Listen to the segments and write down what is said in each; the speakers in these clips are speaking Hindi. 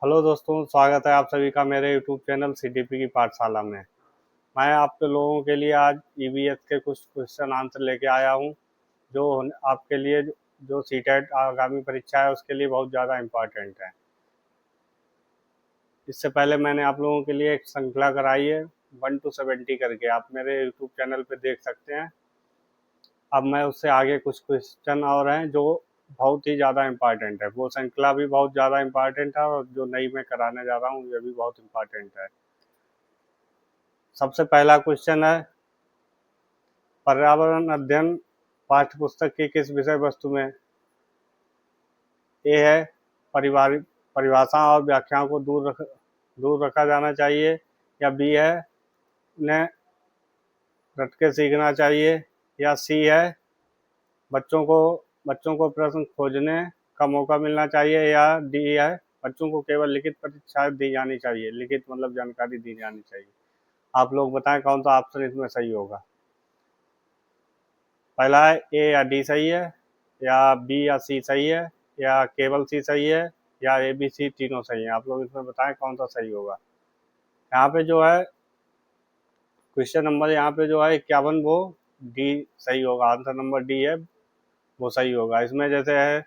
हेलो दोस्तों, स्वागत है आप सभी का मेरे यूट्यूब चैनल सीडीपी की पाठशाला में। मैं आपके लोगों के लिए आज ईवीएस के कुछ क्वेश्चन आंसर लेके आया हूं, जो आपके लिए जो सीटेट आगामी परीक्षा है उसके लिए बहुत ज़्यादा इम्पोर्टेंट है। इससे पहले मैंने आप लोगों के लिए एक श्रृंखला कराई है 1 to 70 करके, आप मेरे यूट्यूब चैनल पे देख सकते हैं। अब मैं उससे आगे कुछ क्वेश्चन और हैं जो बहुत ही ज़्यादा इम्पोर्टेंट है। वो श्रृंखला भी बहुत ज़्यादा इम्पोर्टेंट है और जो नई मैं कराने जा रहा हूँ ये भी बहुत इम्पोर्टेंट है। सबसे पहला क्वेश्चन है, पर्यावरण अध्ययन पाठ्य पुस्तक की किस विषय वस्तु में? ए है परिभाषा और व्याख्याओं को दूर रखा जाना चाहिए, या बी है उन्हें रट के सीखना चाहिए, या सी है बच्चों को प्रश्न खोजने का मौका मिलना चाहिए, या डी है बच्चों को केवल लिखित परीक्षाएं दी जानी चाहिए, लिखित मतलब जानकारी दी जानी चाहिए। आप लोग बताएं कौन सा ऑप्शन इसमें सही होगा। पहला है ए या डी सही है, या बी या सी सही है, या केवल सी सही है, या ए बी सी तीनों सही है। आप लोग इसमें बताएं कौन सा सही होगा। यहाँ पे जो है क्वेश्चन नंबर यहाँ पे जो है 51, वो डी सही होगा। आंसर नंबर डी है, वो सही होगा। इसमें जैसे है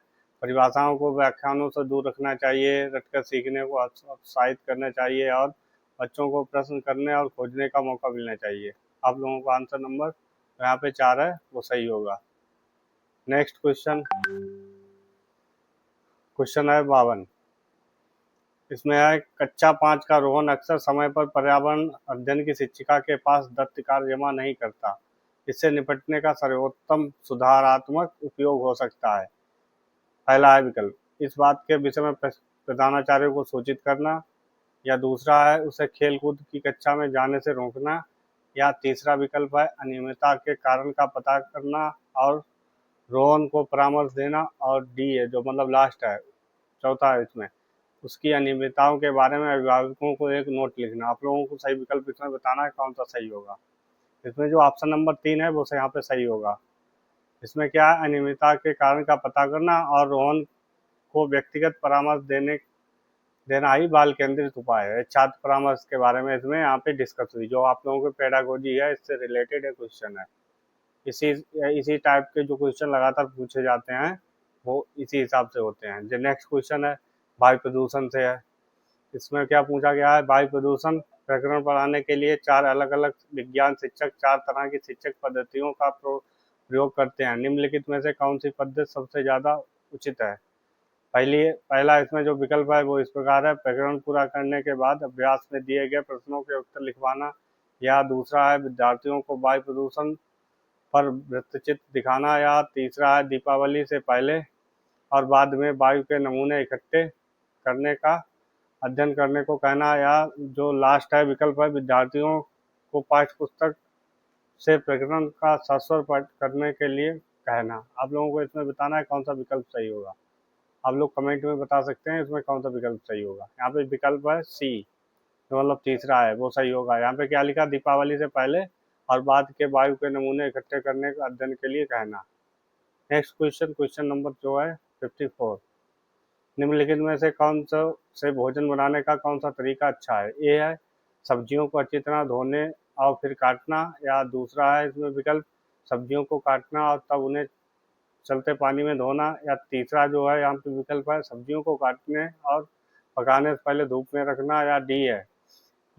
परिभाषाओं को व्याख्यानों से दूर रखना चाहिए, रटकर सीखने को उत्साहित करना चाहिए, और बच्चों को प्रश्न करने और खोजने का मौका मिलना चाहिए। आप लोगों का आंसर नंबर यहाँ पे 4 है, वो सही होगा। नेक्स्ट क्वेश्चन, क्वेश्चन है 52। इसमें है कक्षा 5 का रोहन अक्सर समय पर पर्यावरण अध्ययन की शिक्षिका के पास दत्त कार्य जमा नहीं करता। इससे निपटने का सर्वोत्तम सुधारात्मक उपयोग हो सकता है। पहला है विकल्प इस बात के विषय में प्रधानाचार्य को सूचित करना, या दूसरा है उसे खेल कूद की कक्षा में जाने से रोकना, या तीसरा विकल्प है अनियमितता के कारण का पता करना और रोहन को परामर्श देना, और डी है जो मतलब लास्ट है, चौथा है इसमें उसकी अनियमितताओं के बारे में अभिभावकों को एक नोट लिखना। आप लोगों को सही विकल्प इसमें बताना है कौन सा सही होगा। इसमें जो ऑप्शन नंबर 3 है वो से यहाँ पे सही होगा। इसमें क्या है, अनियमितता के कारण का पता करना और रोहन को व्यक्तिगत परामर्श देना ही बाल केंद्रित उपाय है। छात्र परामर्श के बारे में इसमें यहाँ पे डिस्कस हुई, जो आप लोगों के पेडागोजी है इससे रिलेटेड है क्वेश्चन है। इसी इसी टाइप के जो क्वेश्चन लगातार पूछे जाते हैं वो इसी हिसाब से होते हैं। जो नेक्स्ट क्वेश्चन है वायु प्रदूषण से है। इसमें क्या पूछा गया है, वायु प्रदूषण प्रकरण पढ़ाने के लिए 4 अलग अलग विज्ञान शिक्षक 4 तरह की शिक्षक पद्धतियों का प्रयोग करते हैं। निम्नलिखित में से कौन सी पद्धति सबसे ज़्यादा उचित है? पहला इसमें जो विकल्प है वो इस प्रकार है, प्रकरण पूरा करने के बाद अभ्यास में दिए गए प्रश्नों के उत्तर लिखवाना, या दूसरा है विद्यार्थियों को वायु प्रदूषण पर वृत्तचित्र दिखाना, या तीसरा है दीपावली से पहले और बाद में वायु के नमूने इकट्ठे करने का अध्ययन करने को कहना, या जो लास्ट है विकल्प है विद्यार्थियों को पाठ्य पुस्तक से प्रकरण का सस्वर पाठ करने के लिए कहना। आप लोगों को इसमें बताना है कौन सा विकल्प सही होगा। आप लोग कमेंट में बता सकते हैं इसमें कौन सा विकल्प सही होगा। यहाँ पे विकल्प है सी, जो मतलब तीसरा है, वो सही होगा। यहाँ पे क्या लिखा, दीपावली से पहले और बाद के वायु के नमूने इकट्ठे करने का अध्ययन के लिए कहना। नेक्स्ट क्वेश्चन, क्वेश्चन नंबर जो है 54। निम्नलिखित में से कौन सा से भोजन बनाने का कौन सा तरीका अच्छा है? ए है सब्जियों को अच्छी तरह धोने और फिर काटना, या दूसरा है इसमें विकल्प सब्जियों को काटना और तब उन्हें चलते पानी में धोना, या तीसरा जो है यहाँ पे विकल्प है सब्जियों को काटने और पकाने से पहले धूप में रखना, या डी है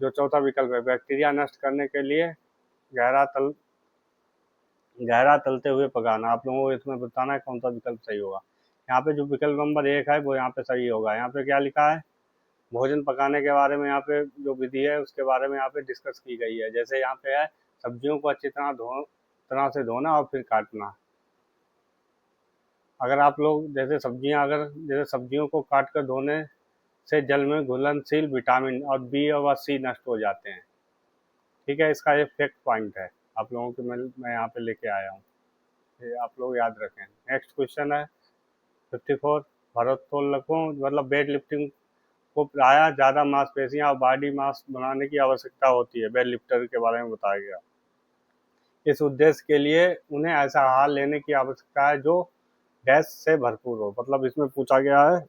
जो चौथा विकल्प है बैक्टीरिया नष्ट करने के लिए गहरा तल गहरा तलते हुए पकाना। आप लोगों को इसमें बताना है कौन सा विकल्प सही होगा। यहाँ पे जो विकल्प नंबर 1 है वो यहाँ पे सही होगा। यहाँ पे क्या लिखा है, भोजन पकाने के बारे में यहाँ पे जो विधि है उसके बारे में यहाँ पे डिस्कस की गई है। जैसे यहाँ पे है सब्जियों को अच्छी तरह से धोना और फिर काटना। अगर आप लोग जैसे सब्जियों को काट कर धोने से जल में घुलनशील विटामिन और बी और सी नष्ट हो जाते हैं। ठीक है, इसका एक फैक्ट पॉइंट है आप लोगों के मैं यहाँ पे लेके आया हूँ, ये आप लोग याद रखें। नेक्स्ट क्वेश्चन है 54। भारोत्तोलकों मतलब वेट लिफ्टिंग को प्रायः ज़्यादा मांसपेशियां और बॉडी मास बनाने की आवश्यकता होती है। वेट लिफ्टर के बारे में बताया गया। इस उद्देश्य के लिए उन्हें ऐसा आहार लेने की आवश्यकता है जो डैश से भरपूर हो। मतलब इसमें पूछा गया है,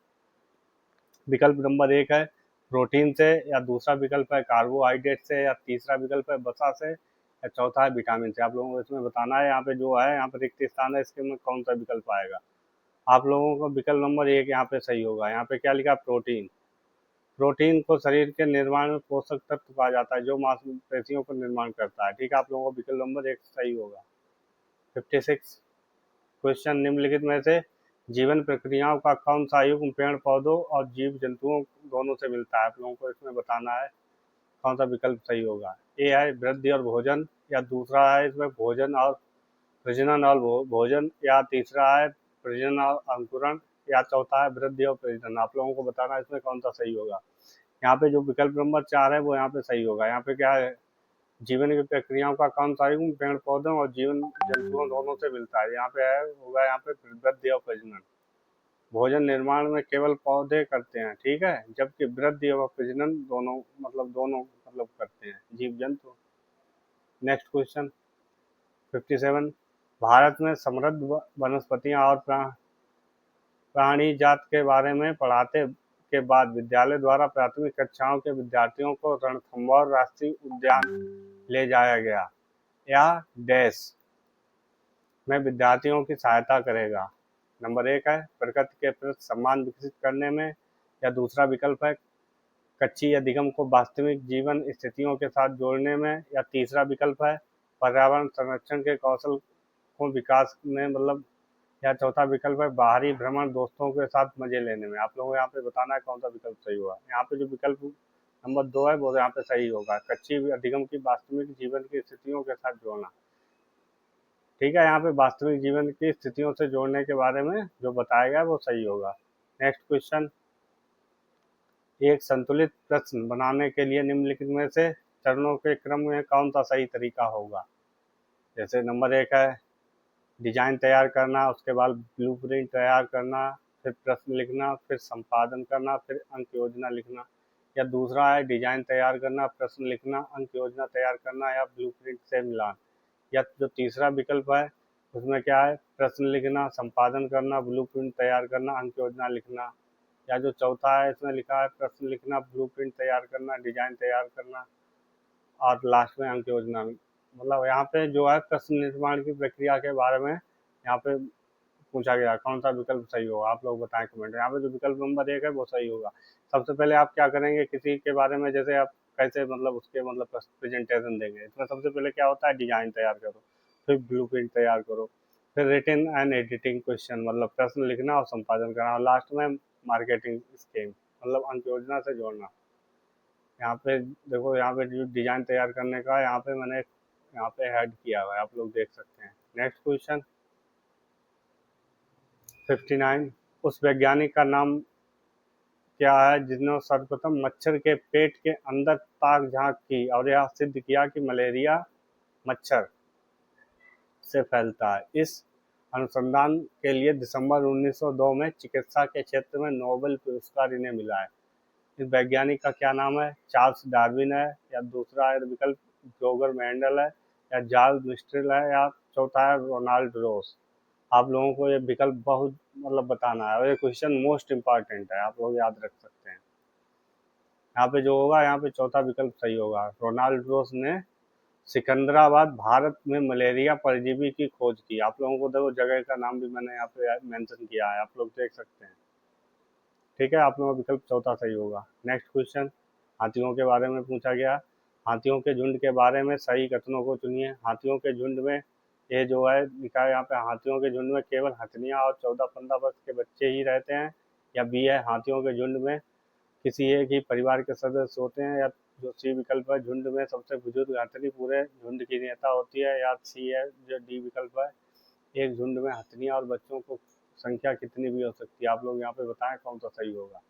विकल्प नंबर 1 है प्रोटीन से, या दूसरा विकल्प है कार्बोहाइड्रेट से, या तीसरा विकल्प है वसा से, या चौथा है विटामिन से। आप लोगों को इसमें बताना है। यहाँ पे जो है, यहाँ पे रिक्त स्थान है, इसके में कौन सा विकल्प आएगा। आप लोगों को विकल्प नंबर 1 यहाँ पे सही होगा। यहाँ पे क्या लिखा, प्रोटीन। प्रोटीन को शरीर के निर्माण में पोषक तत्व कहा जाता है जो मांसपेशियों को निर्माण करता है। ठीक है, आप लोगों को विकल्प नंबर 1 सही होगा। 56 क्वेश्चन, निम्नलिखित में से जीवन प्रक्रियाओं का कौन सा युग्म पेड़ पौधों और जीव जंतुओं दोनों से मिलता है। आप लोगों को इसमें बताना है कौन सा विकल्प सही होगा। ए है वृद्धि और भोजन, या दूसरा है इसमें भोजन और प्रजनन और भोजन, या तीसरा है प्रजनन और अंकुरण, या चौथा है वृद्धि और प्रजनन। आप लोगों को बताना है इसमें कौन सा सही होगा। यहाँ पे जो विकल्प नंबर 4 है वो यहाँ पे सही होगा। यहाँ पे क्या है, जीवन की प्रक्रियाओं का कौन सा युग्म पेड़ पौधों और जीवन जंतुओं दोनों से मिलता है। यहाँ पे है होगा यहाँ पे वृद्धि और प्रजनन। भोजन निर्माण में केवल पौधे करते हैं, ठीक है, जबकि वृद्धि और प्रजनन दोनों करते हैं जीव जंतु। नेक्स्ट क्वेश्चन 57, भारत में समृद्ध वनस्पतियां और प्राणी जात के बारे में पढ़ाते के बाद विद्यालय द्वारा प्राथमिक कक्षाओं के विद्यार्थियों को रणथंभौर राष्ट्रीय उद्यान ले जाया गया। यह डैश में विद्यार्थियों की सहायता करेगा। नंबर 1 है प्रकृति के प्रति सम्मान विकसित करने में, या दूसरा विकल्प है कच्ची या दिगम को वास्तविक जीवन स्थितियों के साथ जोड़ने में, या तीसरा विकल्प है पर्यावरण संरक्षण के कौशल को विकास में या चौथा विकल्प है बाहरी भ्रमण दोस्तों के साथ मजे लेने में। आप लोगों को यहाँ पे बताना है कौन सा विकल्प सही होगा। यहाँ पे जो विकल्प नंबर 2 है वो यहाँ पे सही होगा, कच्ची अधिगम की वास्तविक जीवन की स्थितियों के साथ जोड़ना। ठीक है, यहाँ पे वास्तविक जीवन की स्थितियों से जोड़ने के बारे में जो बताया गया वो सही होगा। नेक्स्ट क्वेश्चन, एक संतुलित प्रश्न बनाने के लिए निम्नलिखित में से चरणों के क्रम में कौन सा सही तरीका होगा। जैसे नंबर 1 है डिजाइन तैयार करना, उसके बाद ब्लूप्रिंट तैयार करना, फिर प्रश्न लिखना, फिर संपादन करना, फिर अंक योजना लिखना। या दूसरा है डिजाइन तैयार करना, प्रश्न लिखना, अंक योजना तैयार करना, या ब्लूप्रिंट से मिलान। या जो तीसरा विकल्प है उसमें क्या है, प्रश्न लिखना, संपादन करना, ब्लूप्रिंट तैयार करना, अंक योजना लिखना। या जो चौथा है इसमें लिखा है प्रश्न लिखना, ब्लूप्रिंट तैयार करना, डिजाइन तैयार करना, और लास्ट में अंक योजना। यहाँ पे जो है प्रश्न निर्माण की प्रक्रिया के बारे में यहाँ पे पूछा गया कौन सा विकल्प सही होगा। आप लोग बताएं कमेंट। यहाँ पे जो विकल्प नंबर 1 है वो सही होगा। सबसे पहले आप क्या करेंगे, किसी के बारे में जैसे आप कैसे उसके प्रेजेंटेशन देंगे, इसमें सबसे पहले क्या होता है डिजाइन तैयार करो, फिर ब्लूप्रिंट तैयार करो, फिर रिटन एंड एडिटिंग क्वेश्चन प्रश्न लिखना और संपादन करना, और लास्ट में मार्केटिंग स्कीम अंक योजना से जोड़ना। यहाँ पे देखो, यहाँ पे जो डिजाइन तैयार करने का यहाँ पे मैंने यहाँ पे हेड किया हुआ है, आप लोग देख सकते हैं। नेक्स्ट क्वेश्चन 59, उस वैज्ञानिक का नाम क्या है जिसने सर्वप्रथम मच्छर के पेट के अंदर ताक झांक की और यह सिद्ध किया कि मलेरिया मच्छर से फैलता है। इस अनुसंधान के लिए दिसंबर 1902 में चिकित्सा के क्षेत्र में नोबेल पुरस्कार इन्हें मिला है। इस वैज्ञानिक का क्या नाम है, चार्ल्स डार्विन है, या दूसरा है विकल्प जोगर मेंडल है, या जार्ज मिस्ट्रिल है, या चौथा है रोनाल्ड रोस। आप लोगों को ये विकल्प बहुत बताना है, और ये क्वेश्चन मोस्ट इंपॉर्टेंट है, आप लोग याद रख सकते हैं। यहाँ पे जो होगा, यहाँ पे चौथा विकल्प सही होगा। रोनाल्ड रोस ने सिकंदराबाद भारत में मलेरिया परजीवी की खोज की। आप लोगों को देखो जगह का नाम भी मैंने यहाँ पे मेंशन किया है, आप लोग देख सकते हैं। ठीक है, आप लोगों का विकल्प चौथा सही होगा। नेक्स्ट क्वेश्चन, हाथियों के बारे में पूछा गया। हाथियों के झुंड के बारे में सही कथनों को चुनिए। हाथियों के झुंड में ये जो है लिखा है यहाँ पे, हाथियों के झुंड में केवल हथनियाँ और 14-15 वर्ष के बच्चे ही रहते हैं। या बी है हाथियों के झुंड में किसी एक ही परिवार के सदस्य होते हैं। या जो सी विकल्प है झुंड में सबसे बुजुर्ग हथनी पूरे झुंड की नेता होती है। या सी है जो डी विकल्प है, एक झुंड में हथनियाँ और बच्चों को संख्या कितनी भी हो सकती है। आप लोग यहाँ पे बताएं कौन सा सही होगा।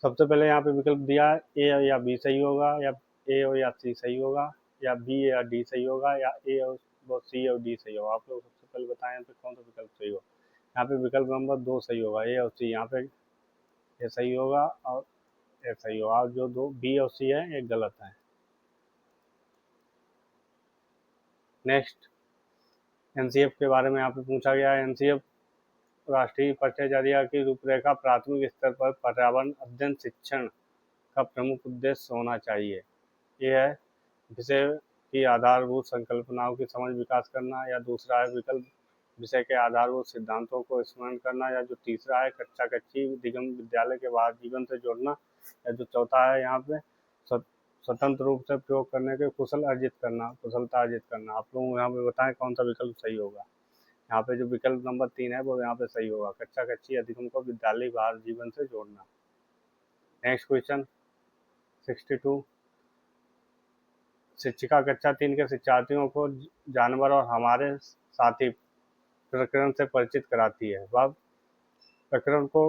सबसे पहले यहाँ पे विकल्प दिया है ए या बी सही होगा, या ए या सी सही होगा, या बी या डी सही होगा, या ए और सी और डी सही होगा। आप लोग सबसे पहले बताएं यहाँ पे कौन सा विकल्प सही होगा। यहाँ पे विकल्प नंबर 2 सही होगा, ए और सी। यहाँ पे ए सही होगा और ए सही होगा, और जो दो बी और सी है ये गलत है। नेक्स्ट एनसीएफ के बारे में यहाँ पे पूछा गया है। एनसीएफ राष्ट्रीय पठ्यचर्या की रूपरेखा प्राथमिक स्तर पर पर्यावरण अध्ययन शिक्षण का प्रमुख उद्देश्य होना चाहिए। ये है विषय की आधारभूत संकल्पनाओं की समझ विकास करना, या दूसरा है विकल्प विषय के आधारभूत सिद्धांतों को स्मरण करना, या जो तीसरा है कच्चा कच्ची दिगम विद्यालय के बाद जीवन से जोड़ना, या जो चौथा है यहाँ पे स्वतंत्र रूप से प्रयोग करने के कुशलता अर्जित करना। आप लोग यहाँ पे बताएं कौन सा विकल्प सही होगा। यहाँ पे जो विकल्प नंबर 3 है वो यहाँ पे सही होगा, कच्चा कच्ची अधिगम को विद्यालय बाहर जीवन से जोड़ना। Next question 62। शिक्षिका कक्षा 3 के शिक्षार्थियों को जानवर और हमारे साथी प्रकरण से परिचित कराती है। वह प्रकरण को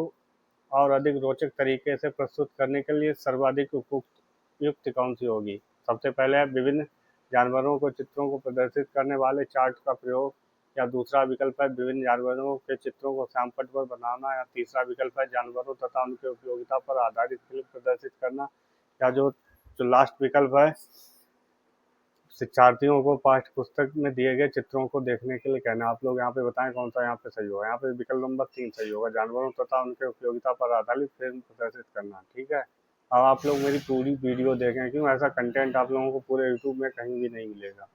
और अधिक रोचक तरीके से प्रस्तुत करने के लिए सर्वाधिक उपयुक्त युक्ति कौन सी होगी। सबसे पहले है विभिन्न जानवरों को चित्रों को प्रदर्शित करने वाले चार्ट का प्रयोग, या दूसरा विकल्प है विभिन्न जानवरों के चित्रों को श्यामपट्ट पर बनाना, या तीसरा विकल्प है जानवरों तथा उनके उपयोगिता पर आधारित फिल्म प्रदर्शित करना, या जो लास्ट विकल्प है शिक्षार्थियों को पाठ्य पुस्तक में दिए गए चित्रों को देखने के लिए कहना। आप लोग यहाँ पे बताएं कौन सा यहाँ पे सही होगा। यहाँ पे विकल्प नंबर 3 सही होगा, जानवरों तथा उनके उपयोगिता पर आधारित फिल्म प्रदर्शित करना। ठीक है, अब आप लोग मेरी पूरी वीडियो देखें, क्यों ऐसा कंटेंट आप लोगों को पूरे यूट्यूब में कहीं भी नहीं मिलेगा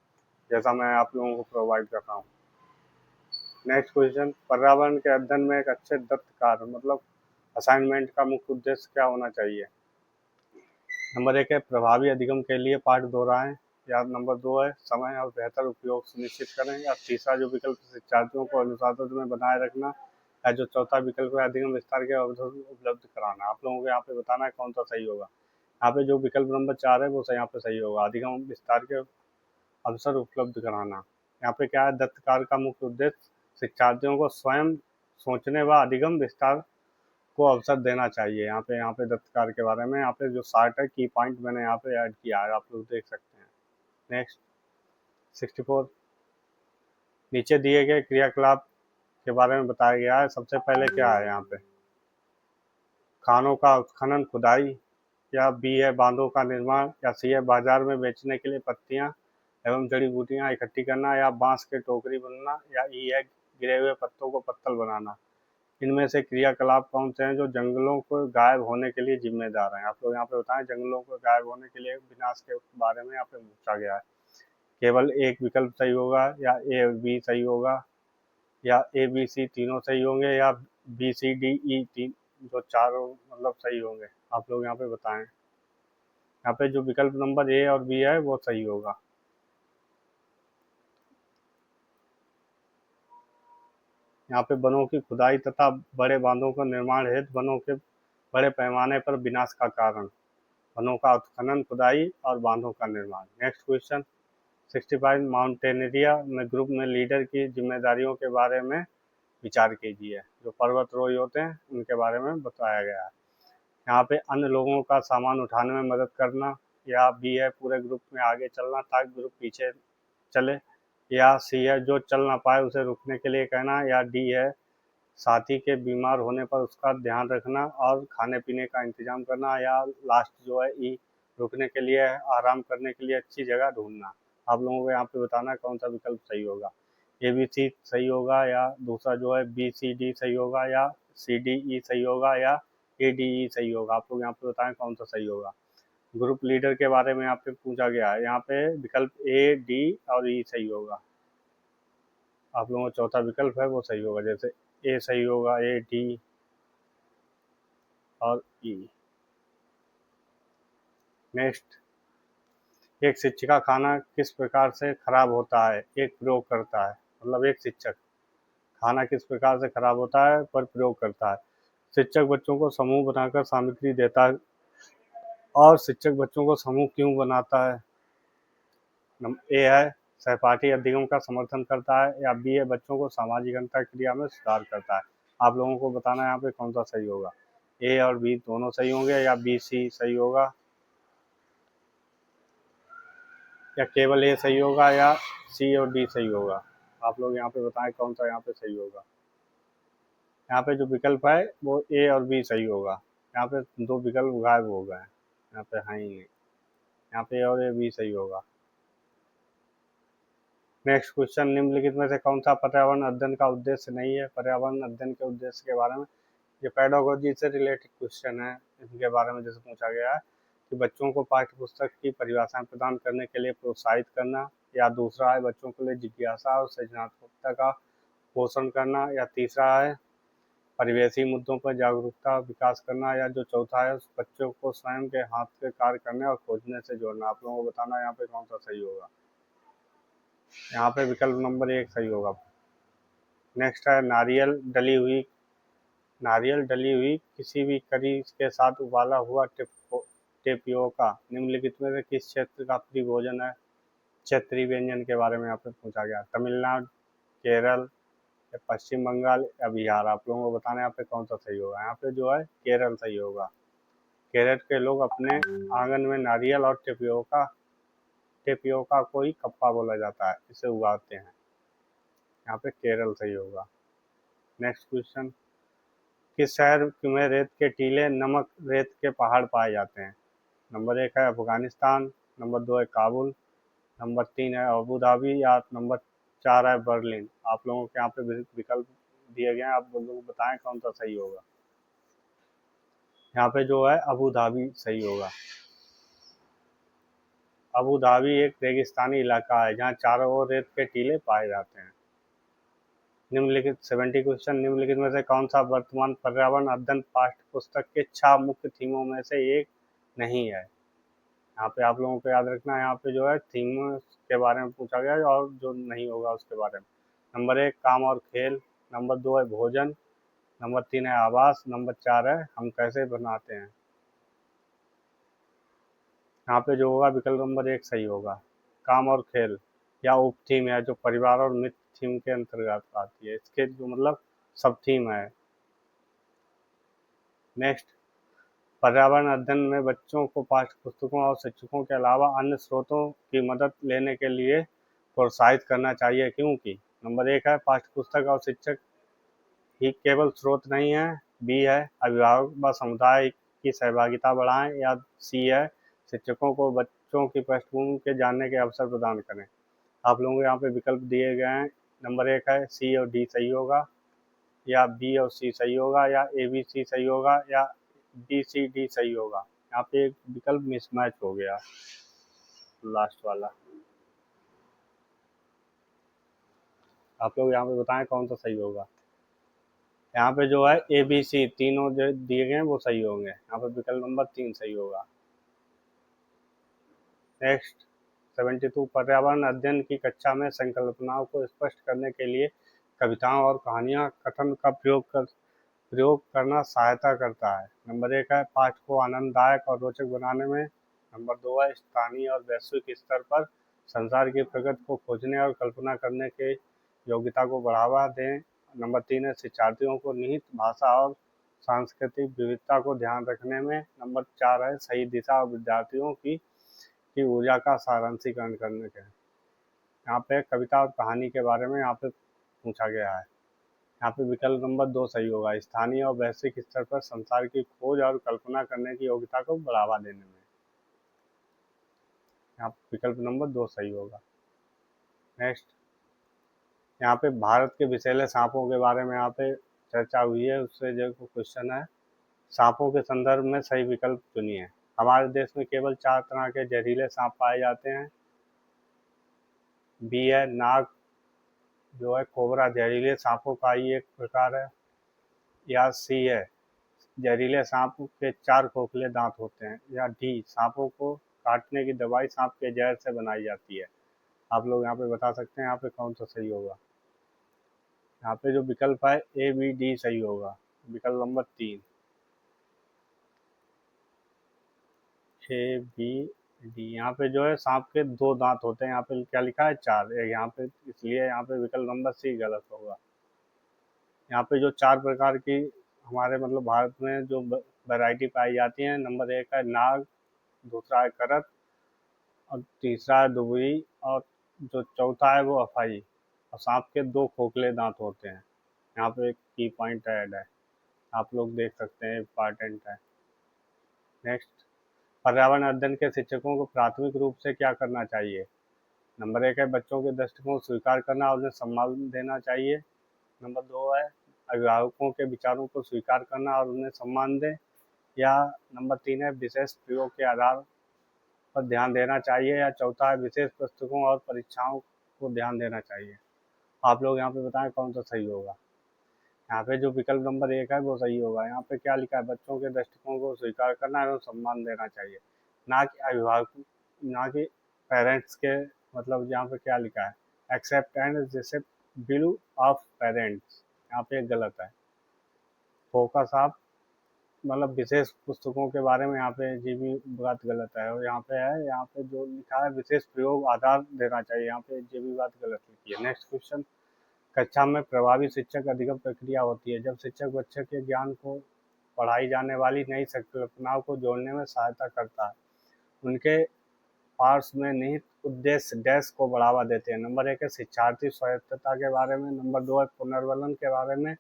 जैसा मैं आप लोगों को प्रोवाइड कर रहा हूँ। नेक्स्ट क्वेश्चन, पर्यावरण के अध्ययन में एक अच्छे दत्त कार्य मतलब असाइनमेंट का मुख्य उद्देश्य क्या होना चाहिए। नंबर 1 है प्रभावी अधिगम के लिए पाठ दोहराएं, या नंबर 2 है समय और बेहतर उपयोग सुनिश्चित करें, या तीसरा जो विकल्प शिक्षार्थियों को अनुशासन में बनाए रखना, या जो चौथा विकल्प है अधिगम विस्तार के अवसर उपलब्ध कराना। आप लोगों को यहाँ पे बताना है कौन सा सही होगा। यहाँ पे जो विकल्प नंबर 4 है वो यहाँ पे सही होगा, अधिगम विस्तार के अवसर उपलब्ध कराना। यहाँ पे क्या है, दत्त कार्य का मुख्य उद्देश्य शिक्षार्थियों को स्वयं सोचने व अधिगम विस्तार को अवसर देना चाहिए। यहाँ पे दत्त कार्य के बारे में यहाँ पे जो 60 है की पॉइंट मैंने यहाँ पे ऐड किया है, आप लोग देख सकते हैं। नेक्स्ट 64, नीचे दिए गए क्रियाकलाप के बारे में बताया गया है। सबसे पहले क्या है यहाँ पे, खानों का उत्खनन खुदाई, या बी है बांधों का निर्माण, या सी है बाजार में बेचने के लिए पत्तियां एवं जड़ी बूटियां इकट्ठी करना, या बांस के टोकरी बनना, या ई है गिरे हुए पत्तों को पत्तल बनाना। इनमें से क्रियाकलाप कौन से हैं जो जंगलों को गायब होने के लिए जिम्मेदार हैं। आप लोग यहाँ पे बताएं जंगलों को गायब होने के लिए विनाश के बारे में यहाँ पे पूछा गया है। केवल एक विकल्प सही होगा, या ए और बी सही होगा, या ए बी सी तीनों सही होंगे, या बी सी डी ई तीन जो चारों मतलब सही होंगे। आप लोग यहाँ पे बताएं। यहाँ पे जो विकल्प नंबर ए और बी है वो सही होगा। यहाँ पे वनों की खुदाई तथा बड़े बांधों का निर्माण हेतु वनों के बड़े पैमाने पर विनाश का कारण, वनों का उत्खनन खुदाई और बांधों का निर्माण। नेक्स्ट क्वेश्चन 65, माउंटेनियरिया में ग्रुप में लीडर की जिम्मेदारियों के बारे में विचार कीजिए। जो पर्वतरोही होते हैं उनके बारे में बताया गया है। यहाँ पे अन्य लोगों का सामान उठाने में मदद करना, या बी है पूरे ग्रुप में आगे चलना ताकि ग्रुप पीछे चले, या सी है जो चल ना पाए उसे रुकने के लिए कहना, या डी है साथी के बीमार होने पर उसका ध्यान रखना और खाने पीने का इंतजाम करना, या लास्ट जो है ई रुकने के लिए आराम करने के लिए अच्छी जगह ढूंढना। आप लोगों को यहाँ पे बताना है कौन सा विकल्प सही होगा। ए बी सी सही होगा, या दूसरा जो है बी सी डी सही होगा, या सी डी ई सही होगा, या ए डी ई सही होगा। आप लोग यहाँ पे बताएं कौन सा सही होगा। ग्रुप लीडर के बारे में यहाँ पे पूछा गया है। यहाँ पे विकल्प ए डी और ई सही होगा। आप लोगों का चौथा विकल्प है वो सही होगा, जैसे ए सही होगा, ए डी और ई। नेक्स्ट, एक शिक्षिका खाना किस प्रकार से खराब होता है एक प्रयोग करता है। मतलब एक शिक्षक खाना किस प्रकार से खराब होता है पर प्रयोग करता है। शिक्षक बच्चों को समूह बनाकर सामग्री देता है, और शिक्षक बच्चों को समूह क्यों बनाता है। ए है सहपाठी अधिगम का समर्थन करता है, या बी है बच्चों को सामाजिक अंतर क्रिया में सुधार करता है। आप लोगों को बताना है यहाँ पे कौन सा सही होगा। ए और बी दोनों सही होंगे, या बी सी सही होगा, या केवल ए सही होगा, या सी और डी सही होगा। आप लोग यहाँ पे बताएं कौन सा यहाँ पे सही होगा। यहाँ पे जो विकल्प है वो ए और बी सही होगा। यहाँ पे दो विकल्प गायब हो गए, यहाँ पे है ही नहीं। यहाँ पे ए और ए बी सही होगा। नेक्स्ट क्वेश्चन, निम्नलिखित में से कौन सा पर्यावरण अध्ययन का उद्देश्य नहीं है? पर्यावरण अध्ययन के उद्देश्य के बारे में, ये पेडागोजी से रिलेटेड क्वेश्चन है। इनके बारे में जैसे पूछा गया है कि बच्चों को पाठ्य पुस्तक की परिभाषाएं प्रदान करने के लिए प्रोत्साहित करना, या दूसरा है बच्चों के लिए जिज्ञासा और सृजनात्मकता का पोषण करना, या तीसरा है परिवेशी मुद्दों पर जागरूकता विकास करना, या जो चौथा है बच्चों को स्वयं के हाथ से कार्य करने और खोजने से जोड़ना। आप लोगों को बताना यहाँ पे कौन सा सही होगा। यहाँ पे विकल्प नंबर 1 सही होगा। नेक्स्ट है नारियल डली हुई किसी भी करी के साथ उबाला हुआ टेपियोका निम्नलिखित में से किस क्षेत्र का प्रिय भोजन है? क्षेत्रीय व्यंजन के बारे में यहाँ पे पूछा गया। तमिलनाडु, केरल, या पश्चिम बंगाल, या बिहार। आप लोगों को बताना है यहाँ पे कौन सा सही होगा। यहाँ पे जो है केरल सही होगा। केरल के लोग अपने आंगन में नारियल और टेपियोका को ही कप्पा बोला जाता है, इसे उगाते हैं। यहाँ पे केरल सही होगा। नेक्स्ट क्वेश्चन, किस शहर में रेत के टीले नमक रेत के पहाड़ पाए जाते हैं? नंबर 1 है अफगानिस्तान, नंबर 2 है काबुल, नंबर 3 है अबू धाबी, या नंबर 4 है बर्लिन। आप लोगों के यहाँ पे विकल्प दिए गए हैं, आप लोग बताएं कौन सा सही होगा। यहाँ पे जो है अबू धाबी सही होगा। अबू धाबी एक रेगिस्तानी इलाका है जहाँ चारों ओर रेत के टीले पाए जाते हैं। निम्नलिखित 70 क्वेश्चन, निम्नलिखित में से कौन सा वर्तमान पर्यावरण अध्ययन पाठ्य पुस्तक के 6 मुख्य थीमों में से एक नहीं है? यहाँ पे आप लोगों को याद रखना है, यहाँ पे जो है थीम के बारे में पूछा गया है और जो नहीं होगा उसके बारे में। नंबर 1 काम और खेल, नंबर 2 है भोजन, नंबर 3 है आवास, नंबर 4 है हम कैसे बनाते हैं। यहाँ पे जो होगा विकल्प नंबर 1 सही होगा। काम और खेल या उप थीम है जो परिवार और मित्र थीम के अंतर्गत आती है, इसके जो मतलब सब थीम है। नेक्स्ट, पर्यावरण अध्ययन में बच्चों को पाठ्य पुस्तकों और शिक्षकों के अलावा अन्य स्रोतों की मदद लेने के लिए प्रोत्साहित करना चाहिए, क्योंकि नंबर 1 है पाठ्य पुस्तक और शिक्षक ही केवल स्रोत नहीं है, बी है अभिभावक व समुदाय की सहभागिता बढ़ाएं, या सी है शिक्षकों को बच्चों की पृष्ठभूमि के जानने के अवसर प्रदान करें। आप लोगों को यहाँ पे विकल्प दिए गए हैं। नंबर 1 है सी और डी सही होगा, या बी और सी सही होगा, या ए बी सी सही होगा, या बी सी डी सही होगा। यहाँ पे एक विकल्प मिसमैच हो गया, लास्ट वाला। आप लोग यहाँ पे बताएं कौन सा सही होगा। यहाँ पे जो है ए बी सी तीनों जो दिए गए हैं वो सही होंगे। यहाँ पे विकल्प नंबर 3 सही होगा। नेक्स्ट 72, पर्यावरण अध्ययन की कक्षा में संकल्पनाओं को स्पष्ट करने के लिए कविताओं और कहानियाँ कथन का प्रयोग करना सहायता करता है। नंबर 1 है पाठ को आनंददायक और रोचक बनाने में, नंबर 2 है स्थानीय और वैश्विक स्तर पर संसार की प्रगति को खोजने और कल्पना करने के योग्यता को बढ़ावा दें, नंबर 3 है शिक्षार्थियों को निहित भाषा और सांस्कृतिक विविधता को ध्यान रखने में, नंबर 4 है सही दिशा और विद्यार्थियों की ऊर्जा का सारांशीकरण करने के। यहाँ पे कविता और कहानी के बारे में यहाँ पे पूछा गया है। यहाँ पे विकल्प नंबर 2 सही होगा, स्थानीय और वैश्विक स्तर पर संसार की खोज और कल्पना करने की योग्यता को बढ़ावा देने में। यहाँ पे विकल्प नंबर 2 सही होगा। नेक्स्ट, यहाँ पे भारत के विषैले सांपों के बारे में यहाँ पे चर्चा हुई है, उससे जो क्वेश्चन है सांपों के संदर्भ में सही विकल्प चुनिए। हमारे देश में केवल 4 तरह के जहरीले सांप पाए जाते हैं। बी है नाग, जो है कोबरा जहरीले सांपों का ही एक प्रकार है, या सी है जहरीले सांप के 4 खोखले दांत होते हैं, या डी सांपों को काटने की दवाई सांप के जहर से बनाई जाती है। आप लोग यहाँ पे बता सकते हैं यहाँ पे कौन सा सही होगा। यहाँ पे जो विकल्प है ए बी डी सही होगा, विकल्प नंबर 3 ए बी डी। यहाँ पे जो है सांप के 2 दांत होते हैं, यहाँ पे क्या लिखा है 4, यहाँ पे इसलिए यहाँ पे विकल्प नंबर सी गलत होगा। यहाँ पे जो 4 प्रकार की हमारे मतलब भारत में जो वैरायटी पाई जाती है, नंबर 1 है नाग, दूसरा है करत, और तीसरा है दुबई, और जो चौथा है वो अफाई। और सांप के 2 खोखले दांत होते हैं। यहाँ पे एक की पॉइंट ऐड है, आप लोग देख सकते हैं, इम्पॉर्टेंट है। नेक्स्ट, पर्यावरण अध्ययन के शिक्षकों को प्राथमिक रूप से क्या करना चाहिए? नंबर 1 है बच्चों के दृष्टिकोण को स्वीकार करना और उन्हें सम्मान देना चाहिए। नंबर 2 है अभिभावकों के विचारों को स्वीकार करना और उन्हें सम्मान दें। या नंबर 3 है विशेष प्रयोग के आधार पर ध्यान देना चाहिए। या चौथा है विशेष पुस्तकों और परीक्षाओं को ध्यान देना चाहिए। आप लोग यहाँ पे बताएं कौन सा सही होगा। यहाँ पे जो विकल्प नंबर 1 है वो सही होगा। यहाँ पे क्या लिखा है, बच्चों के दृष्टिकोण को स्वीकार करना एवं सम्मान देना चाहिए, ना कि अभिभावक, ना कि पेरेंट्स के, मतलब यहाँ पे क्या लिखा है, accept and receipt bill of parents, यहाँ पे गलत है। फोकस आप मतलब विशेष पुस्तकों के बारे में यहाँ पे ये भी बात गलत है। और यहाँ पे है, यहाँ पे जो लिखा है विशेष प्रयोग आधार देना चाहिए, यहाँ पे ये भी बात गलत लिखी है। नेक्स्ट क्वेश्चन, कक्षा में प्रभावी शिक्षक अधिगम प्रक्रिया होती है जब शिक्षक बच्चे के ज्ञान को पढ़ाई जाने वाली नई संकल्पनाओं को जोड़ने में सहायता करता है, उनके पार्श्व में निहित उद्देश्य डैश को बढ़ावा देते हैं। नंबर 1 है शिक्षार्थी स्वायत्तता के बारे में। नंबर 2 है पुनर्वलन के बारे में।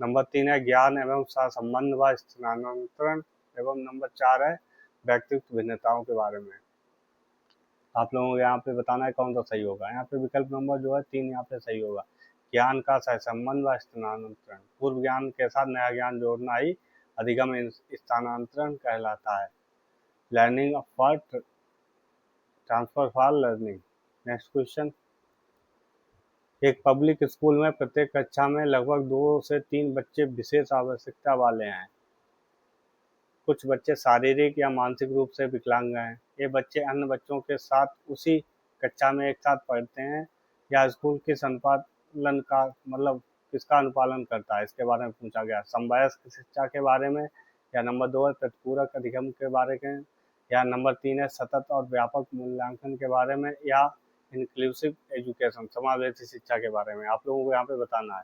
नंबर 3 है ज्ञान एवं सहसंबंध व स्थानांतरण। एवं नंबर 4 है व्यक्तित्व भिन्नताओं के बारे में। आप लोगों को यहाँ पे बताना है कौन सा सही होगा। यहाँ पे विकल्प नंबर जो है 3 यहाँ पे सही होगा। ज्ञान का सहसंबंध व स्थानांतरण, पूर्व ज्ञान के साथ नया ज्ञान जोड़ना ही अधिगम स्थानांतरण कहलाता है। Learning of word transfer for learning. Next question, एक पब्लिक स्कूल में प्रत्येक कक्षा में लगभग 2 से 3 बच्चे विशेष आवश्यकता वाले हैं। कुछ बच्चे शारीरिक या मानसिक रूप से विकलांग हैं। ये बच्चे अन्य बच्चों के साथ उसी कक्षा में एक साथ पढ़ते हैं या स्कूल के संपालन का मतलब किसका अनुपालन करता है, इसके बारे में पूछा गया। समवयस्क शिक्षा के बारे में, या नंबर 2 है प्रतिपूरक अधिगम के बारे में, या नंबर 3 है सतत और व्यापक मूल्यांकन के बारे में, या इंक्लूसिव एजुकेशन समावेशी शिक्षा के बारे में। आप लोगों को यहाँ पे बताना है।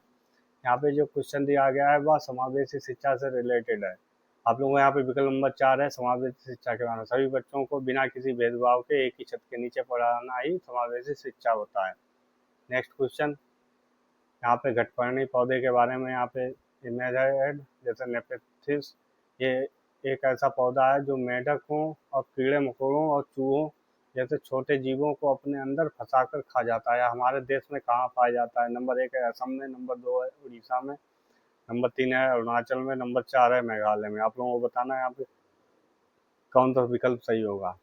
यहाँ पे जो क्वेश्चन दिया गया है वह समावेशी शिक्षा से रिलेटेड है। आप लोगों को यहाँ पे विकल्प नंबर 4 है समावेशी शिक्षा के बारे में। सभी बच्चों को बिना किसी भेदभाव के एक ही छत के नीचे पढ़ाना ही समावेशी शिक्षा होता है। नेक्स्ट क्वेश्चन, यहाँ पे घटपर्णी पौधे के बारे में यहाँ पे इमेज है। जैसे नेपेथिस, ये एक ऐसा पौधा है जो मेढकों और कीड़े मकोड़ों और चूहों जैसे छोटे जीवों को अपने अंदर फंसाकर खा जाता है। हमारे देश में कहाँ पाया जाता है? नंबर 1 है असम में, नंबर 2 है उड़ीसा में, नंबर 3 है अरुणाचल में, नंबर 4 है मेघालय में। आप लोगों को बताना है यहाँ पे कौन सा विकल्प सही होगा।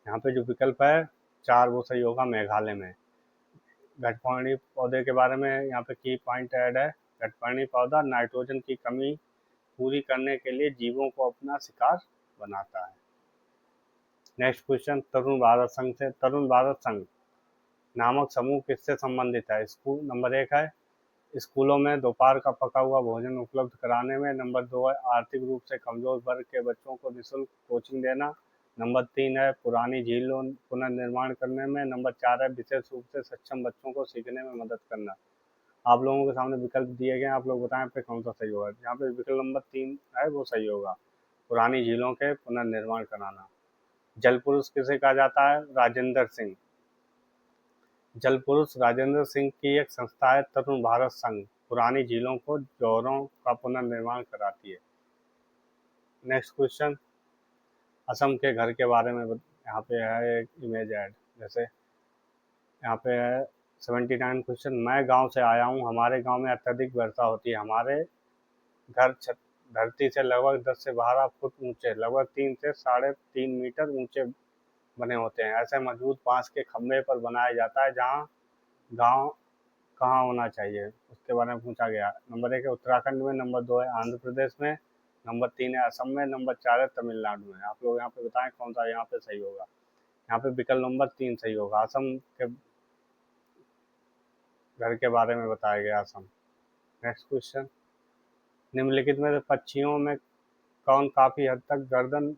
यहाँ पे जो विकल्प है 4 वो सही होगा, मेघालय में। घटपर्णी पौधे के बारे में यहाँ पे की पॉइंट ऐड है। घटपर्णी पौधा नाइट्रोजन की कमी पूरी करने के लिए जीवों को अपना शिकार बनाता है। नेक्स्ट क्वेश्चन, तरुण भारत संघ से, तरुण भारत संघ नामक समूह किससे संबंधित है? स्कूल, नंबर 1 है स्कूलों में दोपहर का पका हुआ भोजन उपलब्ध कराने में। नंबर 2 है आर्थिक रूप से कमजोर वर्ग के बच्चों को निःशुल्क कोचिंग देना। नंबर 3 है पुरानी झीलों पुनर्निर्माण करने में। नंबर 4 है विशेष रूप से सक्षम बच्चों को सीखने में मदद करना। आप लोगों के सामने विकल्प दिए गए, आप लोग बताएं पे कौन सा सही होगा। यहाँ पे विकल्प नंबर 3 है वो सही होगा, पुरानी झीलों के पुनर्निर्माण कराना। जल पुरुष किसे कहा जाता है? राजेंद्र सिंह। जल पुरुष राजेंद्र सिंह की एक संस्था है तरुण भारत संघ, पुरानी झीलों को जोहरों का पुनर्निर्माण कराती है। नेक्स्ट क्वेश्चन, असम के घर के बारे में यहाँ पे है एक इमेज ऐड। जैसे यहाँ पे है 79 क्वेश्चन, मैं गांव से आया हूँ, हमारे गांव में अत्यधिक वर्षा होती है, हमारे घर छत धरती से लगभग 10 से 12 फुट ऊंचे, लगभग 3 से 3.5 मीटर ऊंचे बने होते हैं। ऐसे मजबूत बांस के खंभे पर बनाया जाता है। जहाँ गांव कहाँ होना चाहिए उसके बारे में पूछा गया। नंबर 1 है उत्तराखंड में, नंबर 2 है आंध्र प्रदेश में, नंबर 3 है असम में, नंबर 4 है तमिलनाडु में। आप लोग यहाँ पे बताएं कौन सा यहाँ पे सही होगा। यहाँ पे विकल्प नंबर 3 सही होगा, असम के घर के बारे में बताया गया असम। नेक्स्ट क्वेश्चन, निम्नलिखित में से पक्षियों में कौन काफी हद तक गर्दन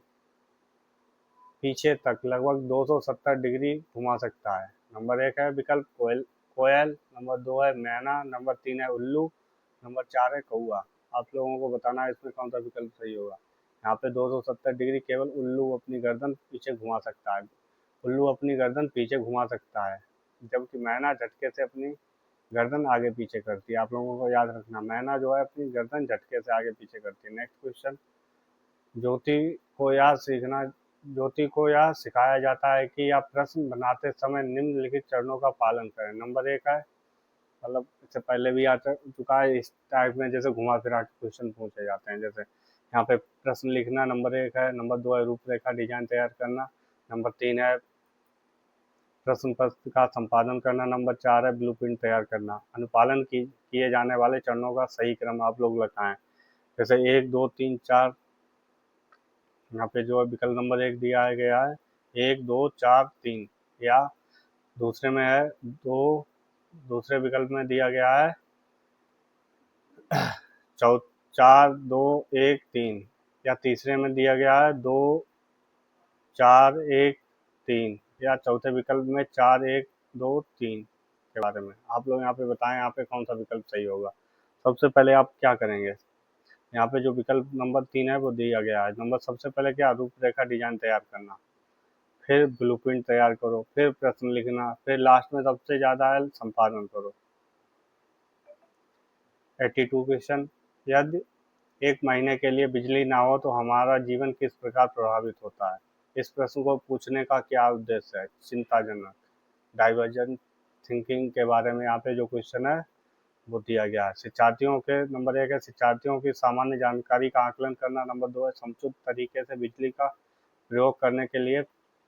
पीछे तक लगभग 270 डिग्री घुमा सकता है? नंबर 1 है विकल्प कोयल, नंबर 2 है मैना, नंबर 3 है उल्लू, नंबर 4 है कौआ। आप लोगों को बताना है इसमें कौन सा विकल्प सही होगा। यहाँ पे 270 डिग्री केवल उल्लू अपनी गर्दन पीछे घुमा सकता है, उल्लू अपनी गर्दन पीछे घुमा सकता है, जबकि मैना झटके से अपनी गर्दन आगे पीछे करती है। आप लोगों को याद रखना, मैना जो है अपनी गर्दन झटके से आगे पीछे करती है। नेक्स्ट क्वेश्चन, ज्योति को यह सीखना ज्योति को यह सिखाया जाता है कि यह प्रश्न बनाते समय निम्नलिखित चरणों का पालन करें। नंबर 1 है, मतलब इससे पहले भी आ चुका है इस टाइप में, जैसे घुमा फिरा के क्वेश्चन पूछे जाते हैं। जैसे यहाँ पे प्रश्न लिखना नंबर 1 है, नंबर 2 है रूपरेखा डिजाइन तैयार करना, नंबर 3 है प्रश्न पत्र का संपादन करना, नंबर 4 है ब्लूप्रिंट तैयार करना। अनुपालन किए जाने वाले चरणों का सही क्रम आप लोग लगाएं। जैसे 1 2 3 4, यहाँ पे जो है विकल्प नंबर 1 दिया गया है 1 2 4 3, या दूसरे में है दो, दूसरे विकल्प में दिया गया है 4 2 1 3, या तीसरे में दिया गया है 2 4 1 3, या चौथे विकल्प में 4 1 2 3 के बारे में आप लोग यहाँ पे बताएं, यहाँ पे कौन सा विकल्प सही होगा। सबसे पहले आप क्या करेंगे, यहाँ पे जो विकल्प नंबर 3 है वो दिया गया है। नंबर सबसे पहले क्या, रूपरेखा डिजाइन तैयार करना, फिर ब्लूप्रिंट तैयार करो, फिर प्रश्न लिखना, फिर लास्ट में सबसे ज़्यादा है संपादन करो। 82 क्वेश्चन, यदि एक महीने के लिए बिजली ना हो तो हमारा जीवन किस प्रकार प्रभावित होता है। इस प्रश्न को पूछने का क्या उद्देश्य है, चिंताजनक, डाइवर्जेंट थिंकिंग के बारे में यहाँ पे जो क्वेश्चन है वो दिया गया है। शिक्षार्थियों के नंबर 1 है शिक्षार्थियों की सामान्य जानकारी का आकलन करना, नंबर 2 है समुचित तरीके से बिजली का प्रयोग करने के लिए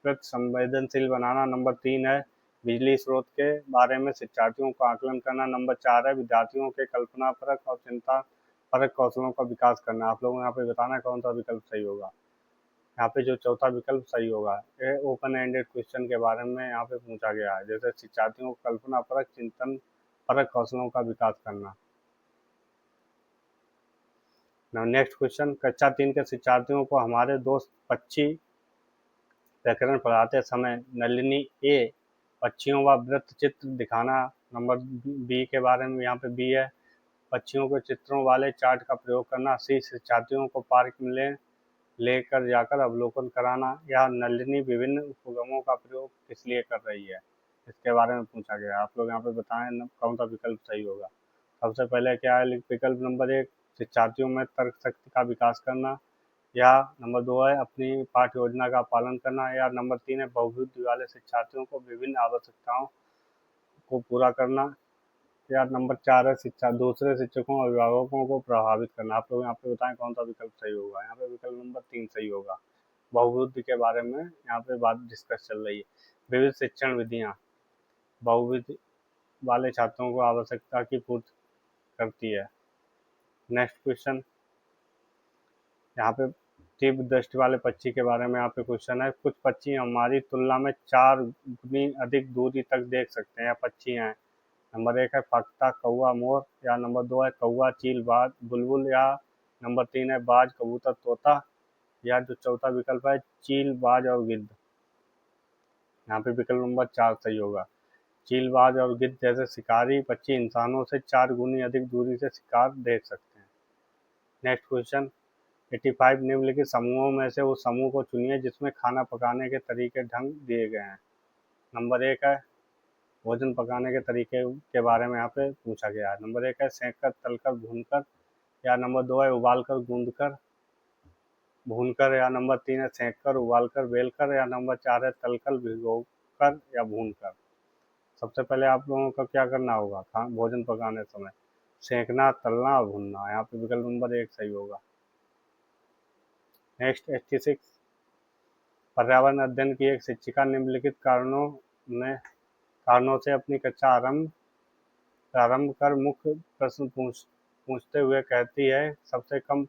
प्रति संवेदनशील बनाना, नंबर 3 है बिजली स्रोत के बारे में शिक्षार्थियों का आकलन करना, नंबर 4 है विद्यार्थियों के कल्पना परक और चिंता परक कौशलों का विकास करना। आप लोगों को यहाँ पे बताना है कौन सा विकल्प सही होगा। यहाँ पे जो चौथा विकल्प सही होगा, ये ओपन एंडेड क्वेश्चन के बारे में यहाँ पे पूछा गया है, जैसे शिक्षार्थियों को कल्पना परक चिंतन परक कौशलों का विकास करना। नेक्स्ट क्वेश्चन, कक्षा 3 के शिक्षार्थियों को हमारे दोस्त पक्षी व्याकरण पढ़ाते समय नलिनी ए पक्षियों व वृत्त चित्र दिखाना, नंबर बी के बारे में यहाँ पे बी है पक्षियों के चित्रों वाले चार्ट का प्रयोग करना, सी शिक्षार्थियों को पार्क में लेकर जाकर अवलोकन कराना, या नलिनी विभिन्न उपगमों का प्रयोग किस लिए कर रही है, इसके बारे में पूछा गया। आप लोग यहाँ पे बताएं कौन सा विकल्प सही होगा। सबसे पहले क्या है, विकल्प नंबर 1 शिक्षार्थियों में तर्क शक्ति का विकास करना, या नंबर 2 है अपनी पाठ्य योजना का पालन करना, या नंबर 3 है बहुबुद्धि वाले शिक्षार्थियों को विभिन्न आवश्यकताओं को पूरा करना, या नंबर 4 है शिक्षा दूसरे शिक्षकों और अभिभावकों को प्रभावित करना। आप लोग यहाँ पे बताएं कौन सा विकल्प सही होगा। यहाँ पे विकल्प नंबर 3 सही होगा। बहुबुद्धि के बारे में यहाँ पे बात डिस्कस चल रही है। विविध शिक्षण विधियाँ बहुबुद्धि वाले छात्रों को आवश्यकता की पूर्ति करती है। नेक्स्ट क्वेश्चन, यहाँ पे तीव्र दृष्टि वाले पक्षी के बारे में यहाँ पे क्वेश्चन है, कुछ पक्षी हमारी तुलना में 4 गुनी अधिक दूरी तक देख सकते हैं, या पक्षी हैं। नंबर 1 है फक्ता कौवा मोर, या नंबर 2 है कौवा चील बाज बुलबुल, या नंबर 3 है बाज कबूतर तोता, या जो चौथा विकल्प है चील बाज और गिद्ध। यहाँ पे विकल्प नंबर 4 सही होगा। चील बाज और गिद्ध जैसे शिकारी पक्षी इंसानों से 4 गुनी अधिक दूरी से शिकार देख सकते हैं। नेक्स्ट क्वेश्चन, 85 निम्नलिखित समूहों में से उस समूह को चुनिए जिसमें खाना पकाने के तरीके ढंग दिए गए हैं। नंबर 1 है भोजन पकाने के तरीके के बारे में यहाँ पे पूछा गया है। नंबर 1 है सेंककर तलकर भूनकर, या नंबर 2 है उबालकर गूंदकर भूनकर, या नंबर 3 है सेंककर उबालकर बेलकर, या नंबर 4 है तलकर भिगोकर या भूनकर। सबसे पहले आप लोगों को क्या करना होगा, भोजन पकाने समय सेंकना, तलना और भूनना। यहाँ पे विकल्प नंबर 1 सही होगा। नेक्स्ट 86, पर्यावरण अध्ययन की एक शिक्षिका निम्नलिखित कारणों से अपनी कक्षा प्रारंभ कर मुख्य प्रश्न पूछते हुए कहती है सबसे कम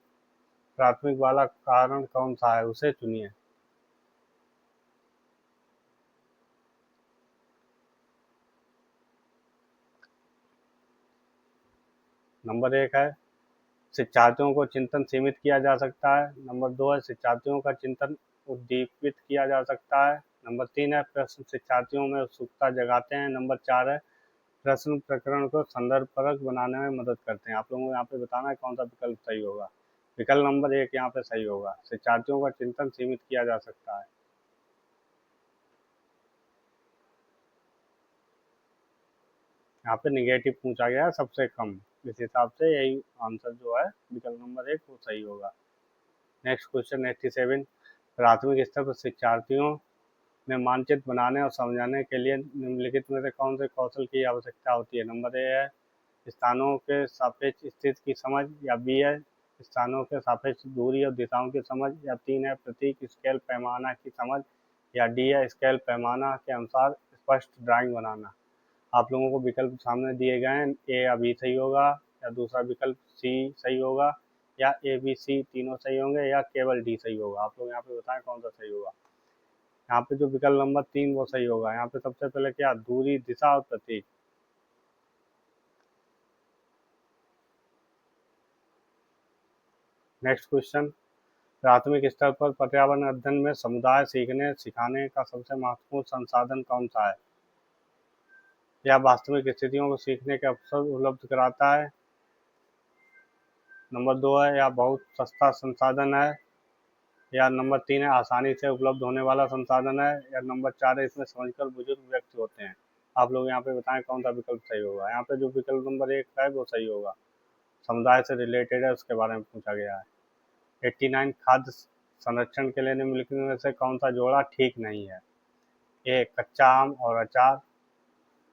प्राथमिक वाला कारण कौन सा है, उसे चुनिए। नंबर 1 है शिक्षार्थियों को चिंतन सीमित किया जा सकता है, नंबर 2 है शिक्षार्थियों का चिंतन उद्दीपित किया जा सकता है, नंबर 3 है प्रश्न शिक्षार्थियों में उत्सुकता जगाते हैं, नंबर 4 है प्रश्न प्रकरण को संदर्भ परक बनाने में मदद करते हैं। आप लोगों को यहाँ पे बताना है कौन सा विकल्प सही होगा। विकल्प नंबर 1 यहाँ पे सही होगा, शिक्षार्थियों का चिंतन सीमित किया जा सकता है। यहाँ पे निगेटिव पूछा गया है सबसे कम, इस हिसाब से यही आंसर जो है विकल्प नंबर 1 वो सही होगा। नेक्स्ट क्वेश्चन 87, प्राथमिक स्तर पर शिक्षार्थियों में मानचित्र बनाने और समझाने के लिए निम्नलिखित में से कौन से कौशल की आवश्यकता होती है? नंबर ए है स्थानों के सापेक्ष स्थिति की समझ, या बी है स्थानों के सापेक्ष दूरी और दिशाओं की समझ, या 3 है प्रतीक स्केल पैमाना की समझ, या डी है स्केल पैमाना के अनुसार स्पष्ट ड्राइंग बनाना। आप लोगों को विकल्प सामने दिए गए हैं, ए अभी सही होगा, या दूसरा विकल्प सी सही होगा, या ए बी सी तीनों सही होंगे, या केवल डी सही होगा। आप लोग यहाँ पे बताएं कौन सा सही होगा। यहाँ पे जो विकल्प नंबर 3 वो सही होगा। यहाँ पे सबसे पहले क्या, दूरी, दिशा और प्रतीक। नेक्स्ट क्वेश्चन, प्राथमिक स्तर पर पर्यावरण अध्ययन में समुदाय सीखने सिखाने का सबसे महत्वपूर्ण संसाधन कौन सा है? यह वास्तविक स्थितियों को सीखने के अवसर उपलब्ध कराता है। नंबर 2 है यह बहुत सस्ता संसाधन है, या नंबर 3 है आसानी से उपलब्ध होने वाला संसाधन है, या नंबर 4 है इसमें समझकर बुजुर्ग व्यक्ति होते हैं। आप लोग यहाँ पे बताएं कौन सा विकल्प सही होगा। यहाँ पे जो विकल्प नंबर 1 है वो सही होगा, समुदाय से रिलेटेड है, उसके बारे में पूछा गया है। 89 खाद्य संरक्षण के लिए निम्नलिखित में से कौन सा जोड़ा ठीक नहीं है? ए कच्चा आम और अचार,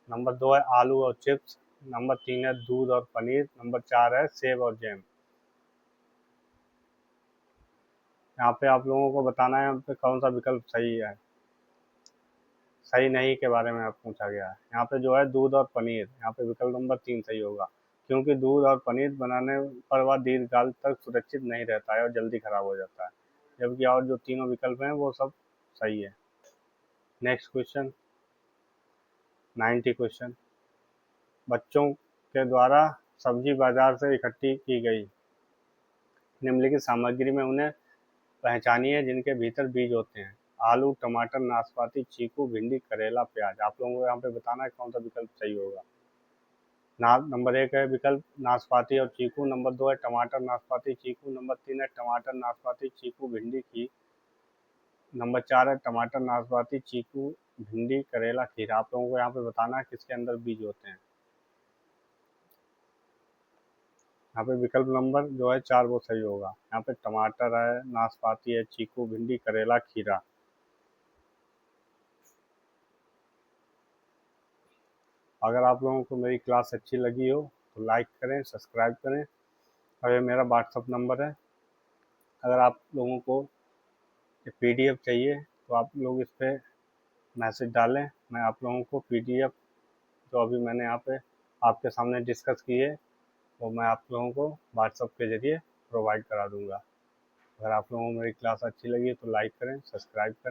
नंबर 2 है आलू और चिप्स, नंबर 3 है दूध और पनीर, नंबर 4 है सेब और जैम। यहाँ पे आप लोगों को बताना है यहाँ पे कौन सा विकल्प सही है, सही नहीं के बारे में आप पूछा गया है। यहाँ पे जो है दूध और पनीर, यहाँ पे विकल्प नंबर 3 सही होगा, क्योंकि दूध और पनीर बनाने पर वह दीर्घकाल तक सुरक्षित नहीं रहता है और जल्दी खराब हो जाता है, जबकि और जो तीनों विकल्प हैं वो सब सही है। नेक्स्ट क्वेश्चन, 90 क्वेश्चन, बच्चों के द्वारा सब्जी बाजार से इकट्ठी की गई निम्नलिखित सामग्री में उन्हें पहचानिए जिनके भीतर बीज होते हैं। आलू, टमाटर, नाशपाती, चीकू, भिंडी, करेला, प्याज। आप लोगों को यहाँ पे बताना है कौन सा विकल्प सही होगा। नंबर 1 है विकल्प नाशपाती और चीकू, नंबर 2 है टमाटर, नाशपाती, चीकू, नंबर 3 है टमाटर, नाशपाती, चीकू, भिंडी की, नंबर 4 है टमाटर, नाशपाती, चीकू, भिंडी, करेला, खीरा। आप लोगों को यहाँ पे बताना है किसके अंदर बीज होते हैं। यहाँ पे विकल्प नंबर जो है 4 वो सही होगा। यहाँ पे टमाटर है, नाशपाती है, चीकू, भिंडी, करेला, खीरा। अगर आप लोगों को मेरी क्लास अच्छी लगी हो तो लाइक करें, सब्सक्राइब करें, और ये मेरा व्हाट्सअप नंबर है। अगर आप लोगों को पीडीएफ चाहिए तो आप लोग इस पर मैसेज डालें, मैं आप लोगों को पीडीएफ जो अभी मैंने यहाँ पे आपके सामने डिस्कस की है वो मैं आप लोगों को व्हाट्सअप के ज़रिए प्रोवाइड करा दूँगा। अगर आप लोगों को मेरी क्लास अच्छी लगी तो लाइक करें, सब्सक्राइब करें।